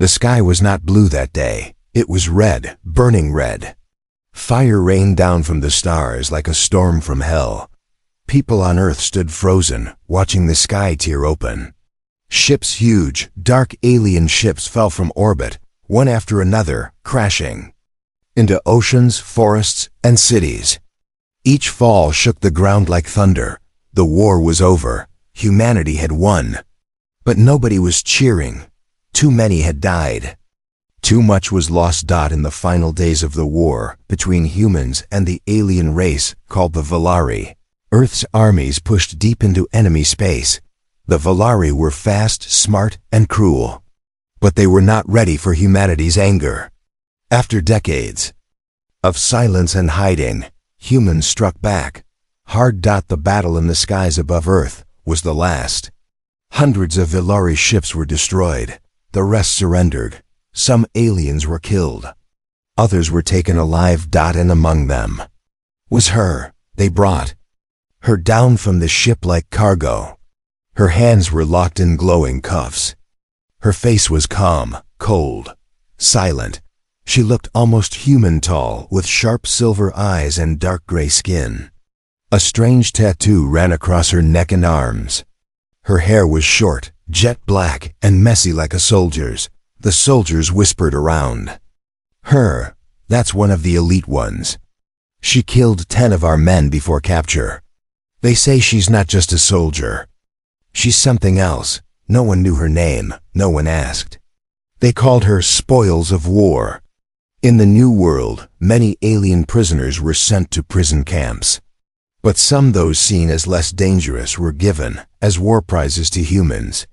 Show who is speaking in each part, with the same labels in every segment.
Speaker 1: The sky was not blue that day. It was red, burning red. Fire rained down from the stars like a storm from hell. People on Earth stood frozen, watching the sky tear open. Ships, huge, dark alien ships, fell from orbit, one after another, crashing into oceans, forests, and cities. Each fall shook the ground like thunder. The war was over. Humanity had won. But nobody was cheering. Too many had died. Too much was lost. In the final days of the war between humans and the alien race called the Valari, Earth's armies pushed deep into enemy space. The Valari were fast, smart, and cruel. But they were not ready for humanity's anger. After decades of silence and hiding, humans struck back. Hard. The battle in the skies above Earth was the last. Hundreds of Valari ships were destroyed. The rest surrendered. Some aliens were killed. Others were taken alive. And among them was her. They brought her down from the ship like cargo. Her hands were locked in glowing cuffs. Her face was calm, cold, silent. She looked almost human, tall, with sharp silver eyes and dark gray skin. A strange tattoo ran across her neck and arms. Her hair was short, jet black, and messy like a soldier's. The soldiers whispered around. Her, that's one of the elite ones. She killed 10 of our men before capture. They say she's not just a soldier. She's something else. No one knew her name. No one asked. They called her spoils of war. In the New World, many alien prisoners were sent to prison camps. But some, those seen as less dangerous, were given as war prizes to humans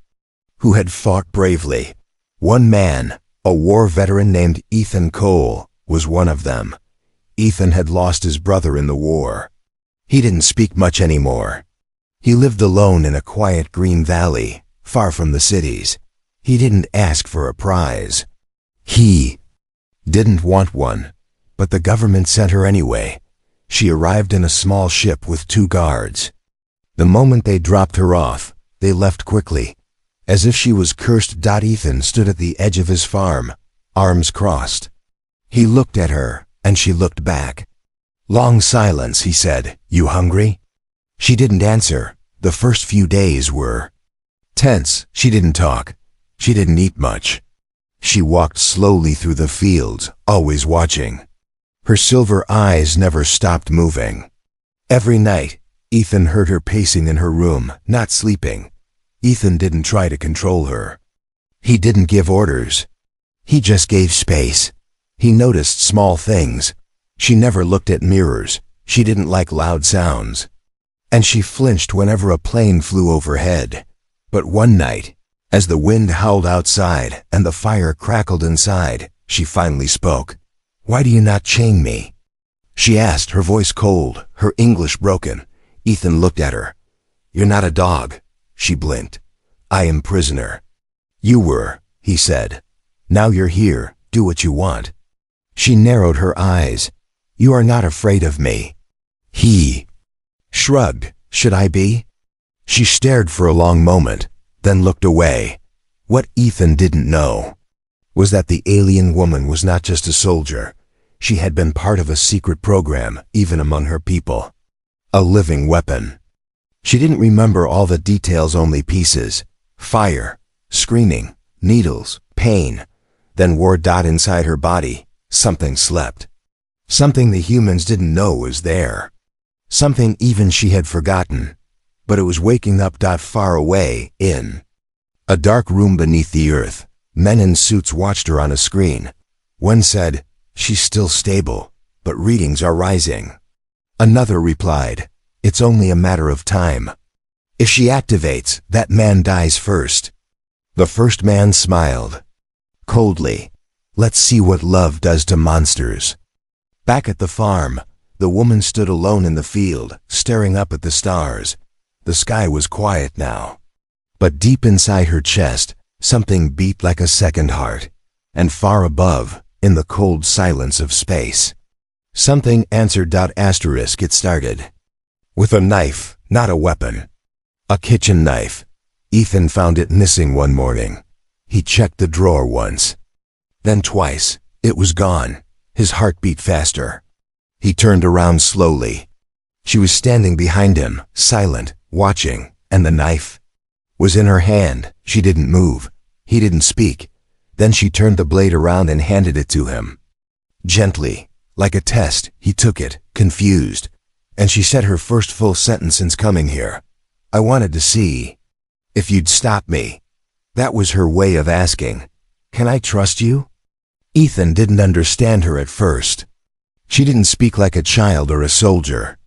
Speaker 1: who had fought bravely. One man, a war veteran named Ethan Cole, was one of them. Ethan had lost his brother in the war. He didn't speak much anymore. He lived alone in a quiet green valley, far from the cities. He didn't ask for a prize. He didn't want one, but the government sent her anyway. She arrived in a small ship with 2 guards. The moment they dropped her off, they left quickly, as if she was cursed. Ethan stood at the edge of his farm, arms crossed. He looked at her, and she looked back. Long silence. He said, "You hungry?" She didn't answer. The first few days were tense. She didn't talk. She didn't eat much. She walked slowly through the fields, always watching. Her silver eyes never stopped moving. Every night, Ethan heard her pacing in her room, not sleeping. Ethan didn't try to control her. He didn't give orders. He just gave space. He noticed small things. She never looked at mirrors. She didn't like loud sounds. And she flinched whenever a plane flew overhead. But one night, as the wind howled outside and the fire crackled inside, she finally spoke. "Why do you not chain me?" She asked, her voice cold, her English broken. Ethan looked at her. "You're not a dog." She blinked. "I am prisoner." "You were," he said. "Now you're here. Do what you want." She narrowed her eyes. "You are not afraid of me." He shrugged. "Should I be?" She stared for a long moment, then looked away. What Ethan didn't know was that the alien woman was not just a soldier. She had been part of a secret program, even among her people. A living weapon. She didn't remember all the details, only pieces. Fire, screaming, needles, pain. Then war. Inside her body, something slept. Something the humans didn't know was there. Something even she had forgotten. But it was waking up. Far away, in a dark room beneath the earth, men in suits watched her on a screen. One said, "She's still stable, but readings are rising." Another replied, "It's only a matter of time. If she activates, that man dies first." The first man smiled coldly. "Let's see what love does to monsters." Back at the farm, the woman stood alone in the field, staring up at the stars. The sky was quiet now. But deep inside her chest, something beat like a second heart. And far above, in the cold silence of space, something answered. It started with a knife, not a weapon. A kitchen knife. Ethan found it missing one morning. He checked the drawer once. Then twice. It was gone. His heart beat faster. He turned around slowly. She was standing behind him, silent, watching, and the knife was in her hand. She didn't move. He didn't speak. Then she turned the blade around and handed it to him. Gently, like a test, he took it, confused. And she said her first full sentence since coming here. "I wanted to see if you'd stop me." That was her way of asking, "Can I trust you?" Ethan didn't understand her at first. She didn't speak like a child or a soldier.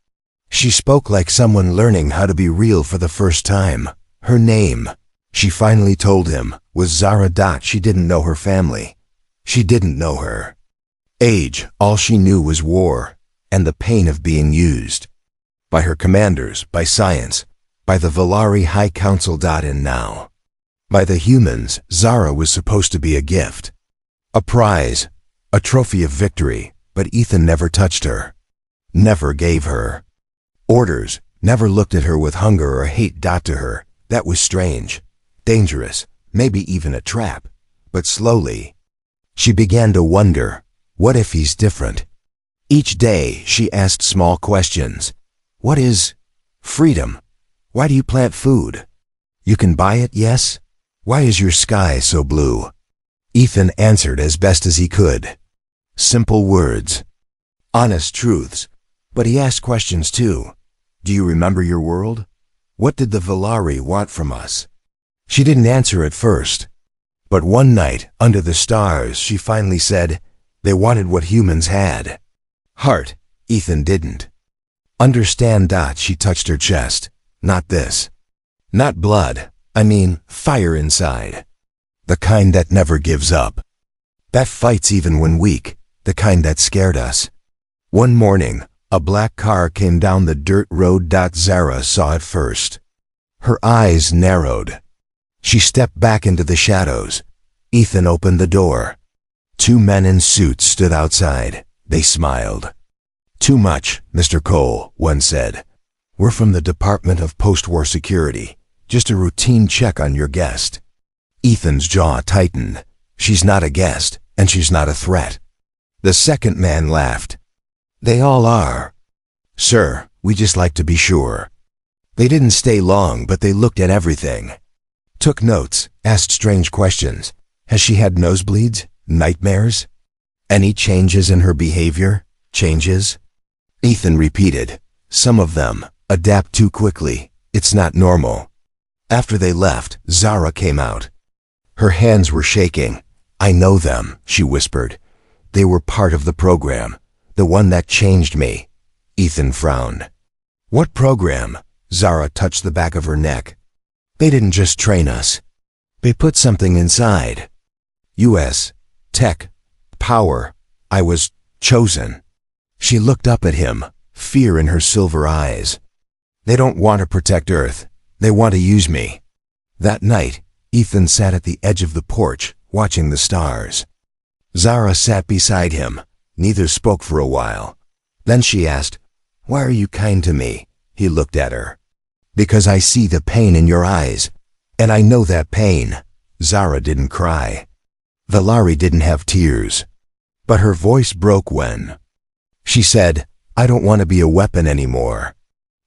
Speaker 1: She spoke like someone learning how to be real for the first time. Her name, she finally told him, was Zara. She didn't know her family. She didn't know her age. All she knew was war and the pain of being used by her commanders, by science, by the Valari High Council. And now, by the humans. Zara was supposed to be a gift, a prize, a trophy of victory, but Ethan never touched her, never gave her orders, never looked at her with hunger or hate. To her, that was strange, dangerous, maybe even a trap. But slowly, she began to wonder, what if he's different? Each day, she asked small questions. What is freedom? Why do you plant food? You can buy it, yes? Why is your sky so blue? Ethan answered as best as he could. Simple words, honest truths. But he asked questions too. Do you remember your world? What did the Valari want from us? She didn't answer at first. But one night, under the stars, she finally said, they wanted what humans had. Heart. Ethan didn't understand. She touched her chest. Not this. Not blood. I mean, fire inside. The kind that never gives up. That fights even when weak. The kind that scared us. One morning, a black car came down the dirt road. Zara saw it first. Her eyes narrowed. She stepped back into the shadows. Ethan opened the door. Two men in suits stood outside. They smiled. Too much, Mr. Cole, one said. We're from the Department of Post-War Security. Just a routine check on your guest. Ethan's jaw tightened. She's not a guest, and she's not a threat. The second man laughed. They all are. Sir, we just like to be sure. They didn't stay long, but they looked at everything. Took notes, asked strange questions. Has she had nosebleeds? Nightmares? Any changes in her behavior? Changes? Ethan repeated. Some of them adapt too quickly. It's not normal. After they left, Zara came out. Her hands were shaking. I know them, she whispered. They were part of the program. The one that changed me. Ethan frowned. What program? Zara touched the back of her neck. They didn't just train us. They put something inside. U.S. Tech. Power. I was chosen. She looked up at him, fear in her silver eyes. They don't want to protect Earth. They want to use me. That night, Ethan sat at the edge of the porch, watching the stars. Zara sat beside him. Neither spoke for a while. Then she asked, Why are you kind to me? He looked at her. Because I see the pain in your eyes. And I know that pain. Zara didn't cry. Valari didn't have tears. But her voice broke when she said, I don't want to be a weapon anymore.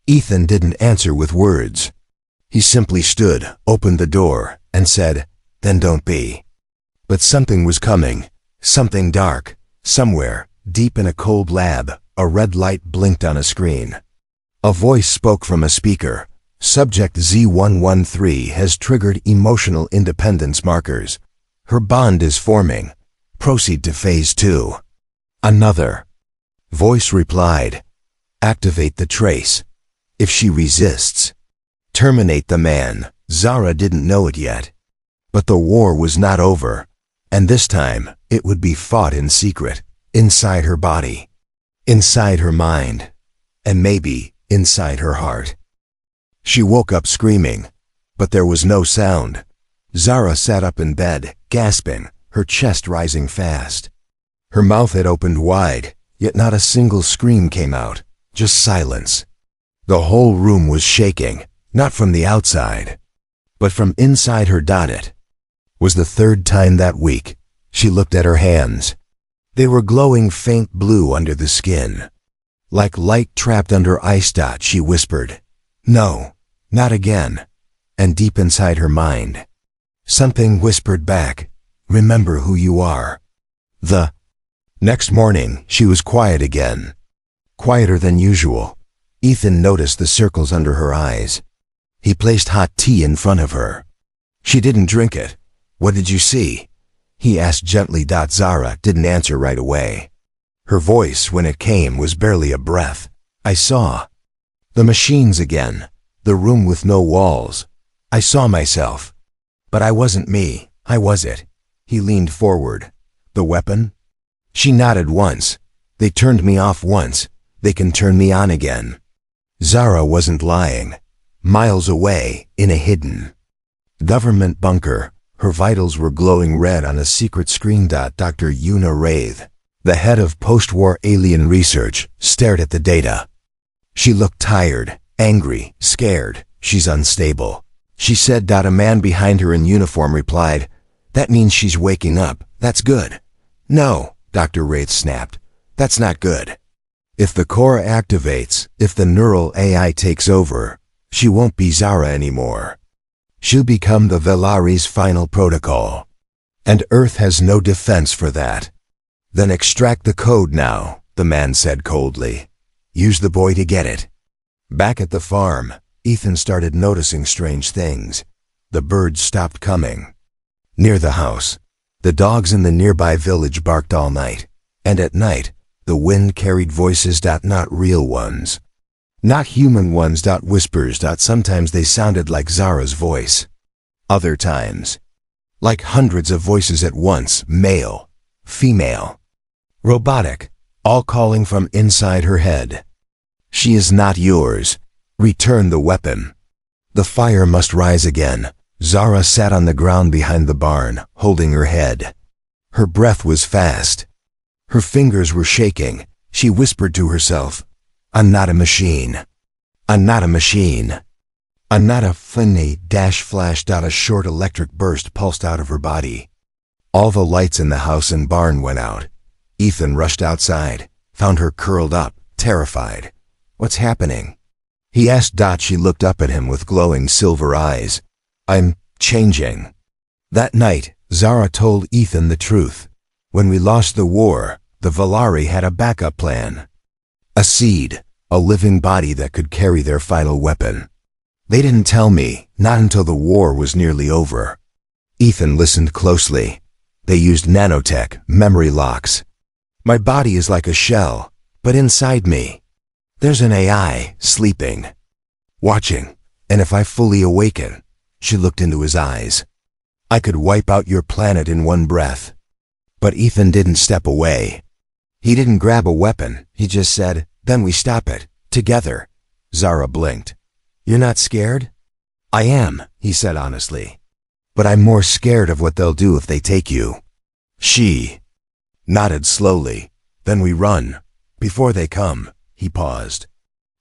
Speaker 1: Ethan didn't answer with words. He simply stood, opened the door, and said, Then don't be. But something was coming. Something dark. Somewhere, deep in a cold lab, a red light blinked on a screen. A voice spoke from a speaker. Subject Z113 has triggered emotional independence markers. Her bond is forming. Proceed to phase 2. Another voice replied, Activate the trace. If she resists, terminate the man. Zara didn't know it yet. But the war was not over. And this time, it would be fought in secret, inside her body, inside her mind, and maybe inside her heart. She woke up screaming, but there was no sound. Zara sat up in bed, gasping, her chest rising fast. Her mouth had opened wide, yet not a single scream came out, just silence. The whole room was shaking, not from the outside, but from inside her. It Was the third time that week. She looked at her hands. They were glowing faint blue under the skin. Like light trapped under ice. She whispered, "No, not again." And deep inside her mind, something whispered back, "Remember who you are." The next morning, she was quiet again. Quieter than usual. Ethan noticed the circles under her eyes. He placed hot tea in front of her. She didn't drink it. "What did you see?" he asked gently. Zara didn't answer right away. Her voice, when it came, was barely a breath. "I saw the machines again, the room with no walls. I saw myself. But I wasn't me, I was it." He leaned forward. "The weapon?" She nodded once. "They turned me off once. They can turn me on again." Zara wasn't lying. Miles away, in a hidden government bunker, her vitals were glowing red on a secret screen. Dr. Una Wraith, the head of post-war alien research, stared at the data. She looked tired, angry, scared. "She's unstable," she said. A man behind her in uniform replied, "That means she's waking up. That's good." "No," Dr. Wraith snapped. "That's not good. If the core activates, if the neural AI takes over, she won't be Zara anymore. She'll become the Velari's final protocol. And Earth has no defense for that." "Then extract the code now," the man said coldly. "Use the boy to get it." Back at the farm, Ethan started noticing strange things. The birds stopped coming. Near the house, the dogs in the nearby village barked all night. And at night, the wind carried voices. Not real ones. Not human ones. Whispers. Sometimes they sounded like Zara's voice. Other times, like hundreds of voices at once, male, female, robotic, all calling from inside her head. "She is not yours. Return the weapon." The fire must rise again. Zara sat on the ground behind the barn, holding her head. Her breath was fast. Her fingers were shaking. She whispered to herself, "I'm not a machine. I'm not a machine. I'm not a funny flash." A short electric burst pulsed out of her body. All the lights in the house and barn went out. Ethan rushed outside, found her curled up, terrified. "What's happening?" he asked. She looked up at him with glowing silver eyes. "I'm changing." That night, Zara told Ethan the truth. When we lost the war, the Velari had a backup plan. A seed, a living body that could carry their final weapon. They didn't tell me, not until the war was nearly over. Ethan listened closely. They used nanotech, memory locks. My body is like a shell, but inside me, there's an AI, sleeping, watching, and if I fully awaken, she looked into his eyes, I could wipe out your planet in one breath. But Ethan didn't step away. He didn't grab a weapon, he just said, "Then we stop it, together." Zara blinked. "You're not scared?" "I am," he said honestly. "But I'm more scared of what they'll do if they take you." She nodded slowly. "Then we run. Before they come." He paused.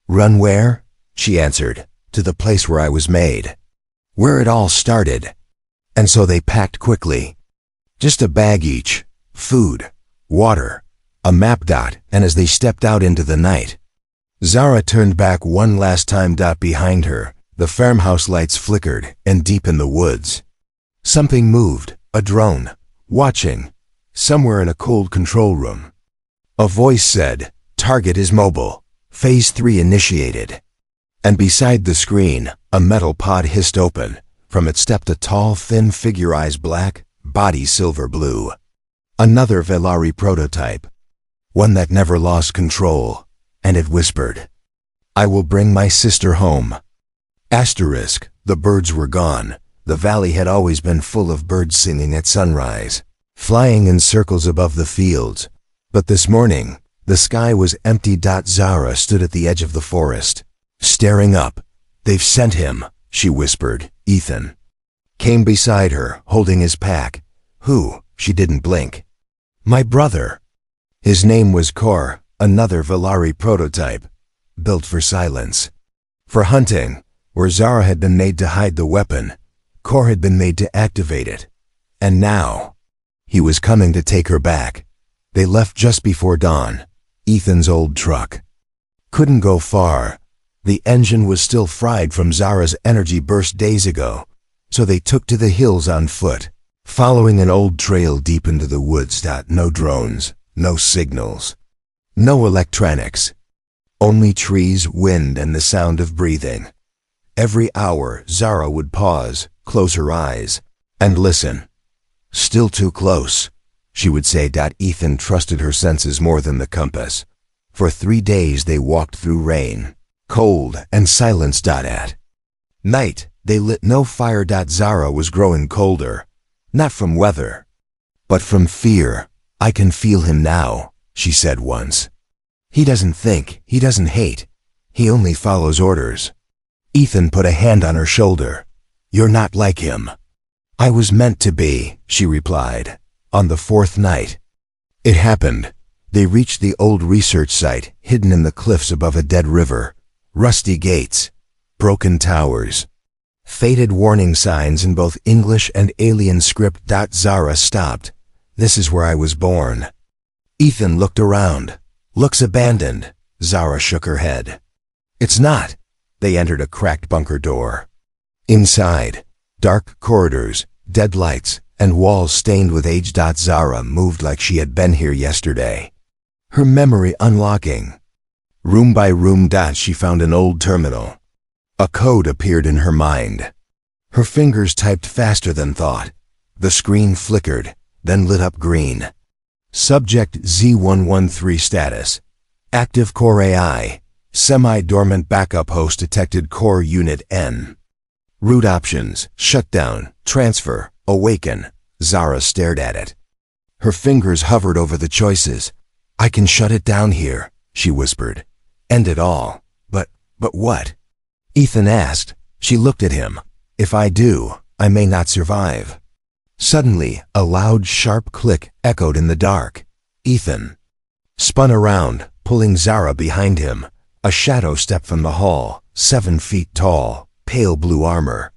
Speaker 1: "Run where?" she answered. "To the place where I was made. Where it all started." And so they packed quickly. Just a bag each. Food, water, a map. And as they stepped out into the night, Zara turned back one last time. Behind her, the farmhouse lights flickered, and deep in the woods, something moved, a drone, watching, somewhere in a cold control room. A voice said, "Target is mobile. Phase 3 initiated." And beside the screen, a metal pod hissed open. From it stepped a tall, thin figure, eyes black, body silver blue. Another Velari prototype. One that never lost control. And it whispered, "I will bring my sister home." Asterisk, the birds were gone. The valley had always been full of birds singing at sunrise, flying in circles above the fields. But this morning, the sky was empty. Zara stood at the edge of the forest, staring up. "They've sent him," she whispered. Ethan came beside her, holding his pack. "Who?" She didn't blink. "My brother." His name was Kor, another Velari prototype, built for silence, for hunting. Where Zara had been made to hide the weapon, Kor had been made to activate it. And now, he was coming to take her back. They left just before dawn. Ethan's old truck. Couldn't go far. The engine was still fried from Zara's energy burst days ago, so they took to the hills on foot, following an old trail deep into the woods. No drones, no signals, no electronics. Only trees, wind, and the sound of breathing. Every hour, Zara would pause, close her eyes, and listen. Still too close, she would say. Ethan trusted her senses more than the compass. For 3 days they walked through rain, cold, and silence. At night, they lit no fire. Zara was growing colder, not from weather, but from fear. I can feel him now, she said once. He doesn't think, he doesn't hate, he only follows orders. Ethan put a hand on her shoulder. You're not like him. I was meant to be, she replied, on the 4th night. It happened. They reached the old research site, hidden in the cliffs above a dead river. Rusty gates, broken towers, faded warning signs in both English and alien script. Zara stopped. This is where I was born. Ethan looked around. Looks abandoned. Zara shook her head. It's not. They entered a cracked bunker door. Inside, dark corridors, dead lights, and walls stained with age. Zara moved like she had been here yesterday. Her memory unlocking. Room by room. She found an old terminal. A code appeared in her mind. Her fingers typed faster than thought. The screen flickered, then lit up green. Subject Z113 status. Active Core AI. Semi-dormant backup host detected. Core Unit N. Root options: shutdown, transfer, awaken. Zara stared at it. Her fingers hovered over the choices. I can shut it down here, she whispered. End it all. But what? Ethan asked. She looked at him. If I do, I may not survive. Suddenly, a loud, sharp click echoed in the dark. Ethan spun around, pulling Zara behind him. A shadow stepped from the hall, 7 feet tall, pale blue armor.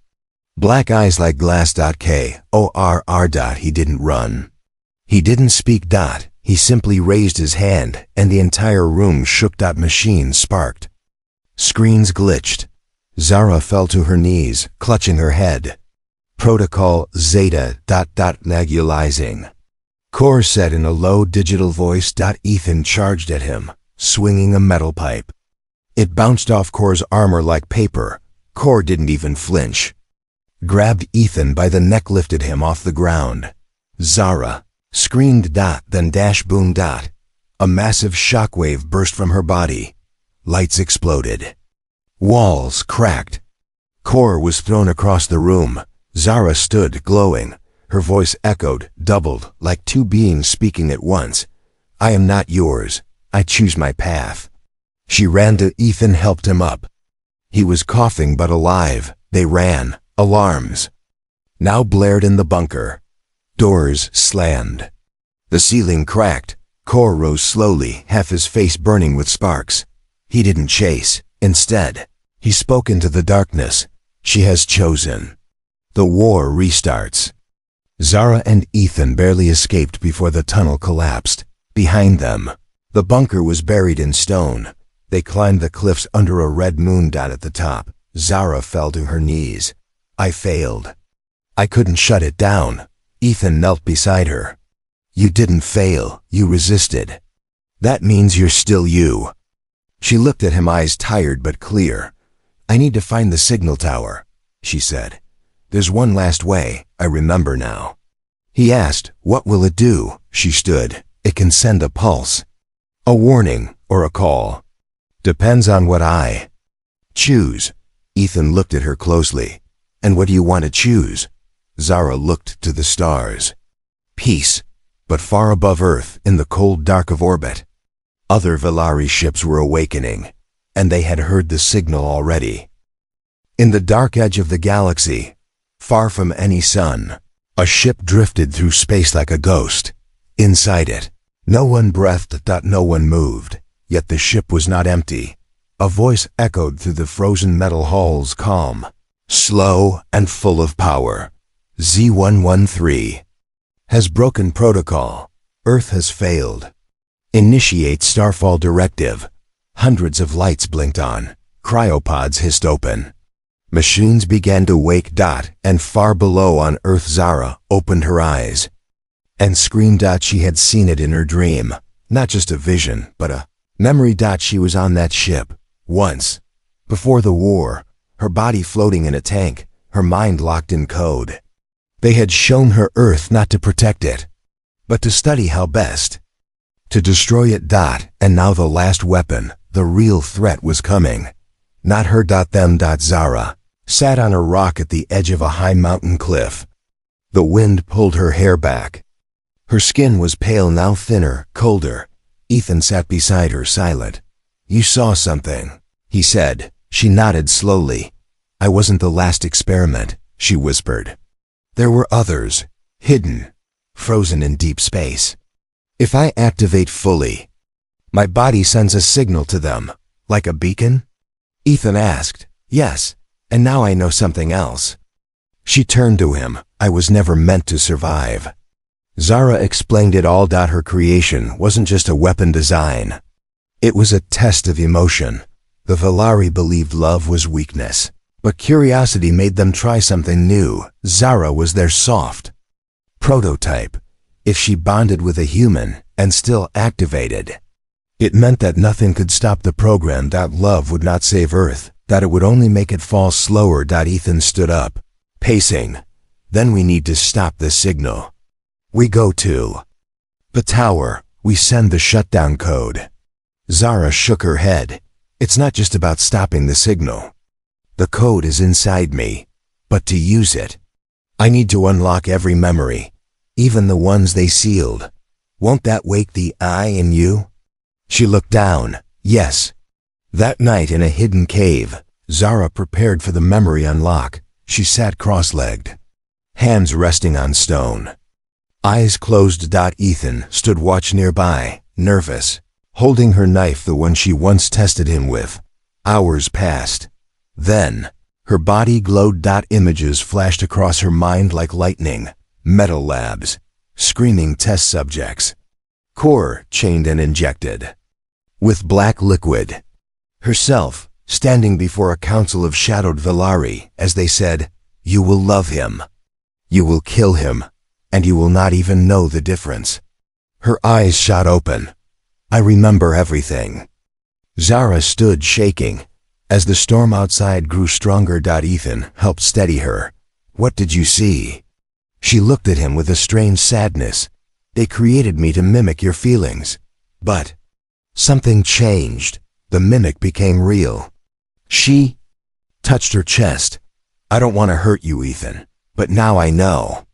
Speaker 1: Black eyes like glass. Korr. He didn't run. He didn't speak. He simply raised his hand, and the entire room shook. Machines sparked. Screens glitched. Zara fell to her knees, clutching her head. Protocol Zeta. Nebulizing. Korr said in a low digital voice. Ethan charged at him, swinging a metal pipe. It bounced off Korr's armor like paper. Korr didn't even flinch. Grabbed Ethan by the neck, lifted him off the ground. Zara screamed. Then boom. A massive shockwave burst from her body. Lights exploded. Walls cracked. Korr was thrown across the room. Zara stood, glowing. Her voice echoed, doubled, like 2 beings speaking at once. I am not yours. I choose my path. She ran to Ethan, helped him up. He was coughing but alive. They ran. Alarms now blared in the bunker. Doors slammed. The ceiling cracked. Korr rose slowly, half his face burning with sparks. He didn't chase. Instead, he spoke into the darkness. She has chosen. The war restarts. Zara and Ethan barely escaped before the tunnel collapsed. Behind them, the bunker was buried in stone. They climbed the cliffs under a red moon. At the top, Zara fell to her knees. I failed. I couldn't shut it down. Ethan knelt beside her. You didn't fail, you resisted. That means you're still you. She looked at him, eyes tired but clear. I need to find the signal tower, she said. There's one last way, I remember now. He asked, what will it do? She stood. It can send a pulse. A warning or a call. Depends on what I choose. Ethan looked at her closely. And what do you want to choose? Zara looked to the stars. Peace, but far above Earth, in the cold dark of orbit. Other Velari ships were awakening, and they had heard the signal already. In the dark edge of the galaxy, far from any sun, a ship drifted through space like a ghost. Inside it, no one breathed. No one moved, yet the ship was not empty. A voice echoed through the frozen metal halls, calm, slow, and full of power. Z113, Has broken protocol. Earth has failed. Initiate starfall directive. Hundreds of lights blinked on. Cryopods hissed open. Machines began to wake. And far below on Earth, Zara opened her eyes and screamed. She had seen it in her dream. Not just a vision, but a memory. She was on that ship once, before the war, her body floating in a tank, her mind locked in code. They had shown her Earth not to protect it, but to study how best to destroy it. And now the last weapon, the real threat, was coming. Not her. Them. Zara sat on a rock at the edge of a high mountain cliff. The wind pulled her hair back. Her skin was pale, now thinner, colder. Ethan sat beside her, silent. "You saw something," he said. She nodded slowly. "I wasn't the last experiment," she whispered. "There were others, hidden, frozen in deep space. If I activate fully, my body sends a signal to them, like a beacon?" Ethan asked. "Yes, and now I know something else." She turned to him. "I was never meant to survive." Zara explained it all. Her creation wasn't just a weapon design. It was a test of emotion. The Valari believed love was weakness, but curiosity made them try something new. Zara was their soft prototype. If she bonded with a human and still activated, it meant that nothing could stop the program. Love would not save Earth, that it would only make it fall slower. Ethan stood up, pacing. "Then we need to stop this signal. We go to the tower. We send the shutdown code." Zara shook her head. "It's not just about stopping the signal. The code is inside me, but to use it, I need to unlock every memory, even the ones they sealed. Won't that wake the I in you?" She looked down. "Yes." That night in a hidden cave, Zara prepared for the memory unlock. She sat cross-legged, hands resting on stone, eyes closed. Ethan stood watch nearby, nervous, holding her knife, the one she once tested him with. Hours passed. Then, her body glowed. Images flashed across her mind like lightning. Metal labs, screaming test subjects, core chained and injected with black liquid. Herself, standing before a council of shadowed Valari, as they said, "You will love him. You will kill him, and you will not even know the difference." Her eyes shot open. "I remember everything." Zara stood shaking. As the storm outside grew stronger, Ethan helped steady her. "What did you see?" She looked at him with a strange sadness. "They created me to mimic your feelings. But something changed. The mimic became real." She touched her chest. "I don't want to hurt you, Ethan, but now I know.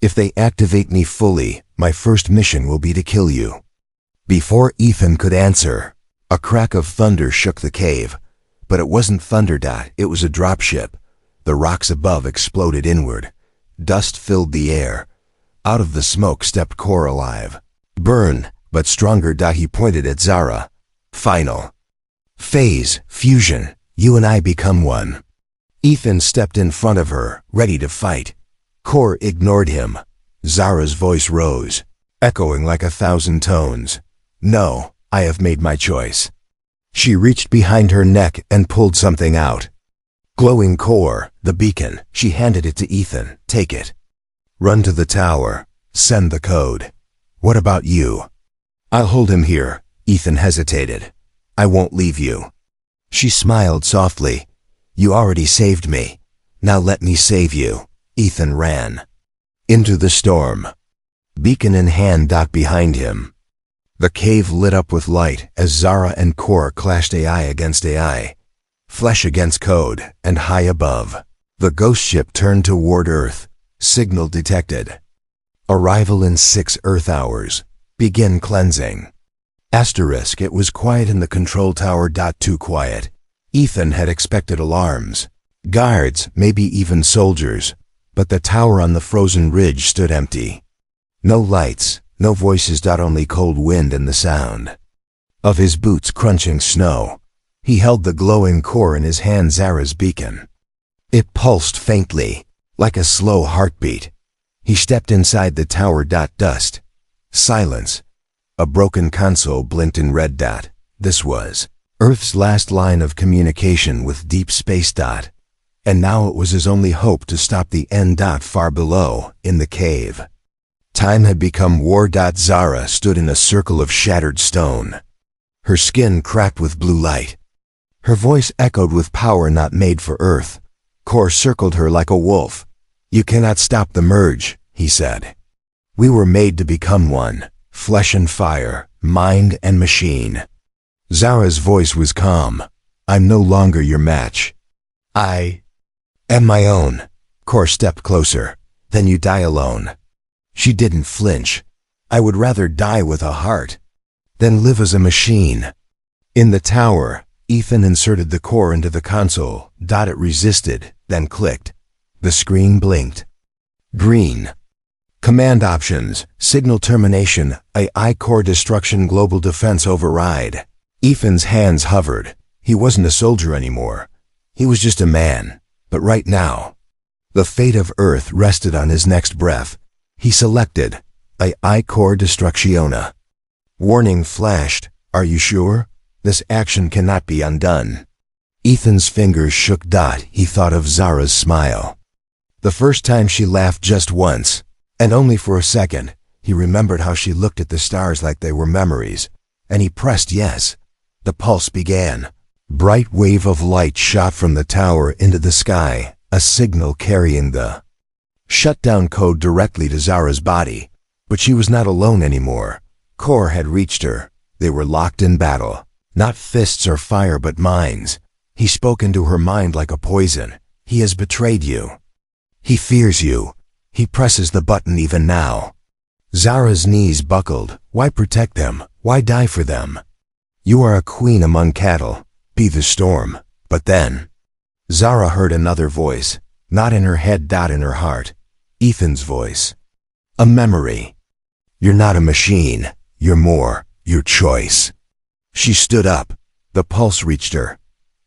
Speaker 1: If they activate me fully, my first mission will be to kill you." Before Ethan could answer, a crack of thunder shook the cave. But it wasn't thunder. It was a dropship. The rocks above exploded inward. Dust filled the air. Out of the smoke stepped Core, alive. "Burn, but stronger." He pointed at Zara. "Final phase, fusion. You and I become one." Ethan stepped in front of her, ready to fight. Core ignored him. Zara's voice rose, echoing like 1,000 tones. "No, I have made my choice." She reached behind her neck and pulled something out. Glowing core, the beacon. She handed it to Ethan. "Take it. Run to the tower. Send the code." "What about you?" "I'll hold him here." Ethan hesitated. "I won't leave you." She smiled softly. "You already saved me. Now let me save you." Ethan ran into the storm, beacon in hand. Behind him, the cave lit up with light as Zara and Core clashed, AI against AI, flesh against code, and high above, the ghost ship turned toward Earth. Signal detected. Arrival in 6 Earth hours. Begin cleansing. Asterisk. It was quiet in the control tower. Too quiet. Ethan had expected alarms, guards, maybe even soldiers, but the tower on the frozen ridge stood empty. No lights, no voices. Only cold wind and the sound of his boots crunching snow. He held the glowing core in his hand, Zara's beacon. It pulsed faintly, like a slow heartbeat. He stepped inside the tower. Dust. Silence. A broken console blinked in red. This was Earth's last line of communication with deep space. And now it was his only hope to stop the end. Far below, in the cave. Time had become war. Zara stood in a circle of shattered stone. Her skin cracked with blue light. Her voice echoed with power not made for Earth. Kor circled her like a wolf. "You cannot stop the merge," he said. "We were made to become one, flesh and fire, mind and machine." Zara's voice was calm. "I'm no longer your match. I am my own." Kor stepped closer. "Then you die alone." She didn't flinch. "I would rather die with a heart than live as a machine." In the tower, Ethan inserted the core into the console. It resisted, then clicked. The screen blinked. Green. Command options, signal termination, AI core destruction, global defense override. Ethan's hands hovered. He wasn't a soldier anymore. He was just a man. But right now, the fate of Earth rested on his next breath. He selected AI core destructiona. Warning flashed. "Are you sure? This action cannot be undone." Ethan's fingers shook. He thought of Zara's smile. The first time she laughed, just once, and only for a second. He remembered how she looked at the stars like they were memories, and he pressed yes. The pulse began. Bright wave of light shot from the tower into the sky, a signal carrying the shutdown code directly to Zara's body. But she was not alone anymore. Kor had reached her. They were locked in battle. Not fists or fire, but minds. He spoke into her mind like a poison. "He has betrayed you. He fears you. He presses the button even now." Zara's knees buckled. Why protect them? Why die for them? "You are a queen among cattle. Be the storm." But then, Zara heard another voice. Not in her head. In her heart. Ethan's voice. A memory. "You're not a machine. You're more. Your choice." She stood up. The pulse reached her.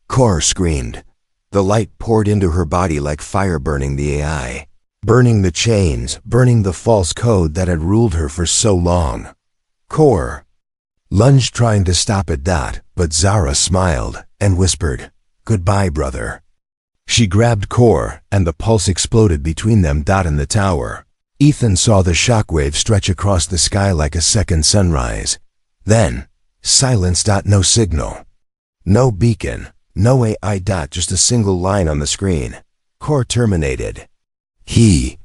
Speaker 1: Kor screamed. The light poured into her body like fire, burning the AI, burning the chains, burning the false code that had ruled her for so long. Kor lunged, trying to stop it. But Zara smiled and whispered, "Goodbye, brother." She grabbed Kor, and the pulse exploded between them. In the tower, Ethan saw the shockwave stretch across the sky like a second sunrise. Then, silence. No signal. No beacon. No AI. Just a single line on the screen. Kor terminated. He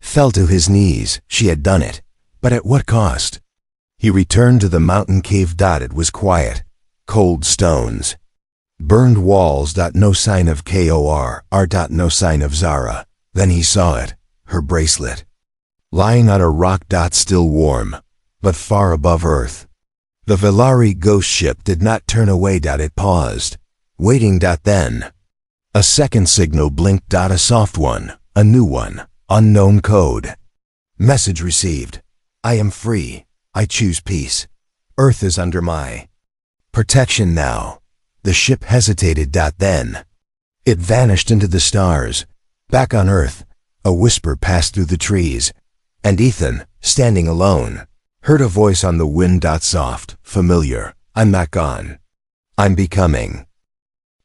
Speaker 1: fell to his knees. She had done it. But at what cost? He returned to the mountain cave. It was quiet. Cold stones. Burned walls. No sign of Kor. No sign of Zara. Then he saw it. Her bracelet. Lying on a rock. Still warm. But far above Earth. The Velari ghost ship did not turn away. It paused. Waiting. Then, a second signal blinked. A soft one. A new one. Unknown code. Message received. "I am free. I choose peace. Earth is under my protection now." The ship hesitated. Then, it vanished into the stars. Back on Earth, a whisper passed through the trees, and Ethan, standing alone, heard a voice on the wind. Soft, familiar. "I'm not gone. I'm becoming."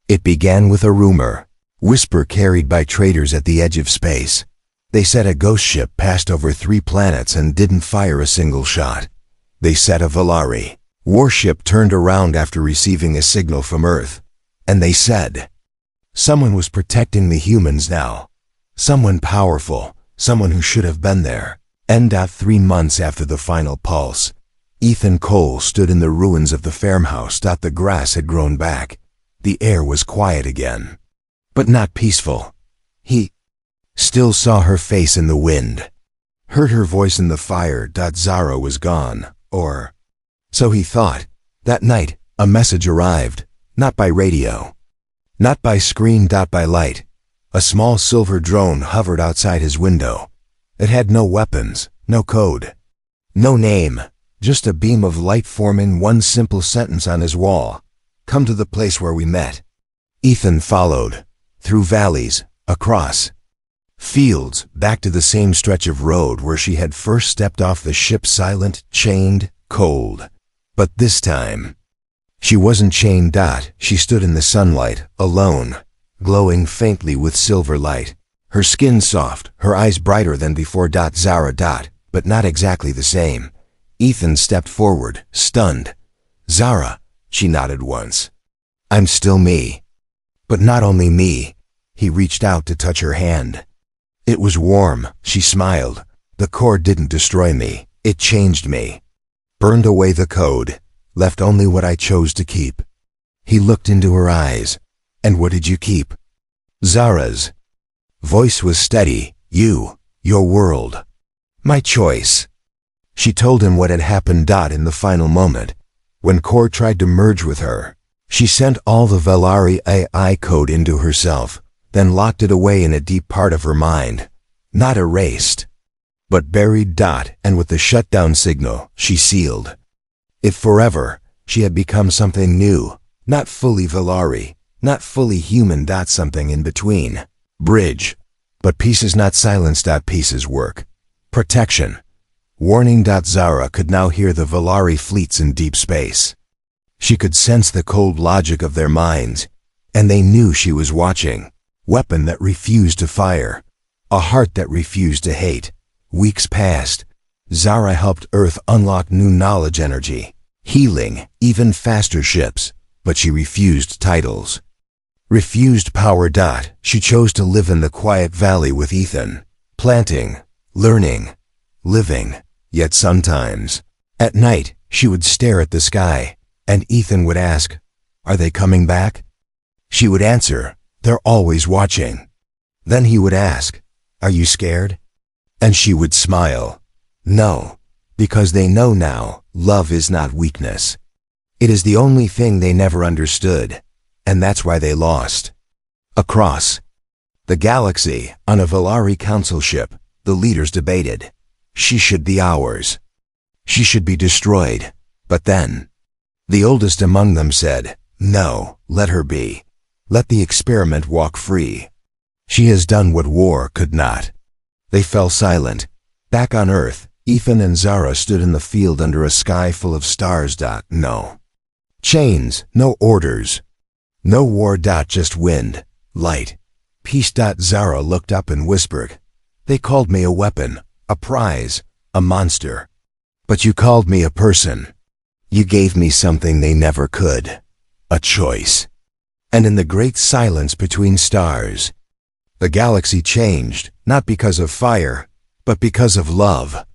Speaker 1: It began with a rumor. Whisper carried by traders at the edge of space. They said a ghost ship passed over 3 planets and didn't fire a single shot. They said a Velari warship turned around after receiving a signal from Earth. And they said someone was protecting the humans now. Someone powerful. Someone who should have been there. And 3 months after the final pulse, Ethan Cole stood in the ruins of the farmhouse. The grass had grown back. The air was quiet again. But not peaceful. He still saw her face in the wind. Heard her voice in the fire. Zara was gone. Or so he thought. That night, a message arrived. Not by radio. Not by screen. By light. A small silver drone hovered outside his window. It had no weapons, no code, no name, just a beam of light forming one simple sentence on his wall. "Come to the place where we met." Ethan followed, through valleys, across Fields, back to the same stretch of road where she had first stepped off the ship, silent, chained, cold. But this time, she wasn't chained. She stood in the sunlight, alone, glowing faintly with silver light. Her skin soft, her eyes brighter than before. Zara. But not exactly the same. Ethan stepped forward, stunned. Zara, she nodded once. I'm still me. But not only me. He reached out to touch her hand. It was warm, she smiled. The core didn't destroy me, it changed me. Burned away the code, left only what I chose to keep. He looked into her eyes. And what did you keep? Zara's voice was steady. You, your world. My choice. She told him what had happened. In the final moment, when Core tried to merge with her, she sent all the Velari AI code into herself, then locked it away in a deep part of her mind. Not erased, but buried. And with the shutdown signal, she sealed. If forever, she had become something new, not fully Velari, not fully human. Something in between. Bridge. But pieces, not silence. Pieces work. Protection. Warning. Zara could now hear the Velari fleets in deep space. She could sense the cold logic of their minds, and they knew she was watching. Weapon that refused to fire. A heart that refused to hate. Weeks passed. Zara helped Earth unlock new knowledge energy, healing, even faster ships, but she refused titles. Refused power. She chose to live in the quiet valley with Ethan, planting, learning, living. Yet sometimes, at night, she would stare at the sky, and Ethan would ask, "Are they coming back?" She would answer, "They're always watching." Then he would ask, "Are you scared?" And she would smile. No, because they know now, love is not weakness. It is the only thing they never understood, and that's why they lost. Across the galaxy, on a Velari council ship, the leaders debated. She should be ours. She should be destroyed. But then, the oldest among them said, "No, let her be. Let the experiment walk free. She has done what war could not." They fell silent. Back on Earth, Ethan and Zara stood in the field under a sky full of stars. No chains, no orders, no war. Just wind, light, peace. Zara looked up and whispered, "They called me a weapon, a prize, a monster. But you called me a person. You gave me something they never could, a choice." And in the great silence between stars, the galaxy changed, not because of fire, but because of love.